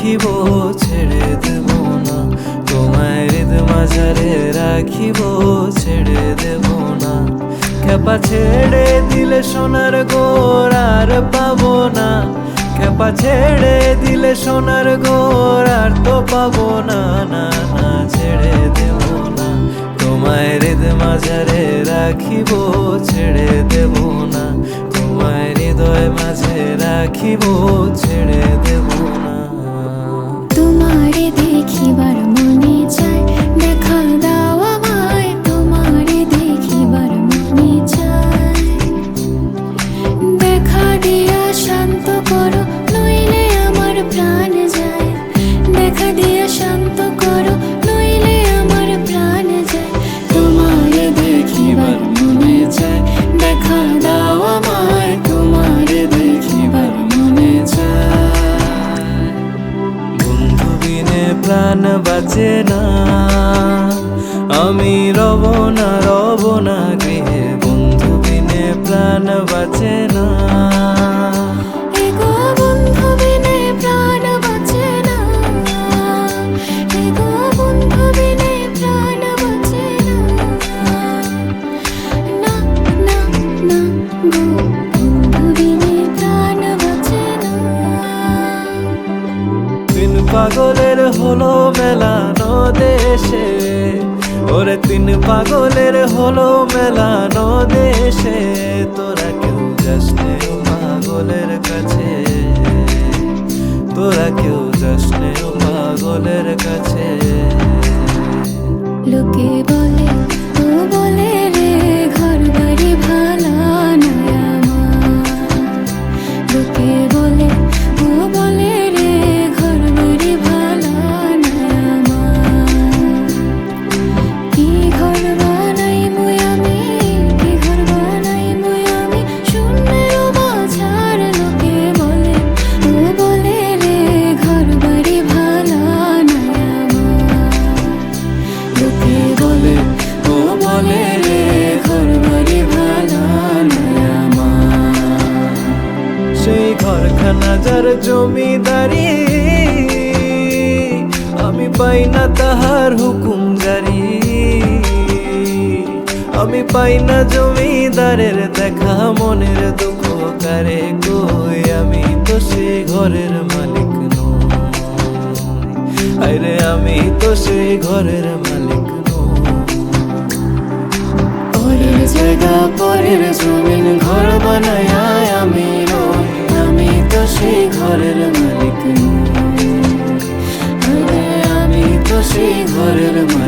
রাখিব ছেড়ে দেব না, তোমায় হৃদ মাঝারে রাখিব ছেড়ে দেব না। খেপা ছেড়ে দিলে সোনার গোর আর পাবো না, খেপা ছেড়ে দিলে সোনার গোর আর তো পাবো না, না না ছেড়ে দেব না, তোমায় হৃদ মাঝারে রাখিব ছেড়ে দেব না, তোমায় হৃদয় মাঝে রাখিব ছেড়ে দেব না। তোমারে দেখিবার মনে চায়, দেখা দাও আমায়, তোমারে দেখিবার মনে চায়। দেখা দিয়া শান্ত করো, নইলে আমার প্রাণ যায়। দেখা দিয়া শান্ত করো, নইলে আমার প্রাণ যায়। তোমারে দেখিবার মনে চায়, দেখা দাও আমায়, তোমারে দেখিবার মনে চায়। বন্ধু বিনে প্রাণ বাঁচে না, আমি রব না গৃহে, বন্ধু বিনে প্রাণ বাঁচে না। এগো বন্ধু বিনে প্রাণ বাঁচে না, এগো বন্ধু বিনে প্রাণ বাঁচে না। না না না গো, বন্ধু বিনে প্রাণ বাঁচে না। তিন পাগলের হলো মেলানো দেশে, ওরে তিন পাগলের হলো মেলানো দেশে, তোরা কেউ যাস নে ও পাগলের কাছে, তোরা কেউ যাস নে ও পাগলের কাছে। লোকে বলে, ও বলে রে ঘর বাড়ি ভালা নয় আমার। লোকে বলে, ও বলে রে ঘর বাড়ি ভালা নয় আমার। কি ঘর বানাই মুই আমি, কি ঘর বানাই মুই আমি, শূন্যের মাঝার। লোকে বলে, ও বলে রে ঘর বাড়ি ভালা নয় আমার। লোকে বলে, ও বলে রে ঘর বাড়ি ভালা নয় আমার। সেই ঘরখানা যার জমিদারি, আমি পাই না তাহার হুকুম জারি, আমি পাই না জমিদারের দেখা, মনের দুঃখ কারে কই, আমি তো সেই ঘরের মালিক নই, আরে আমি তো সেই ঘরের মালিক নই। পরের জায়গা পরের জমিন ঘর বানায় আমি রই, আমি তো সেই ঘরের মালিক নই। আরে আমি তো সেই ঘরের মালিক।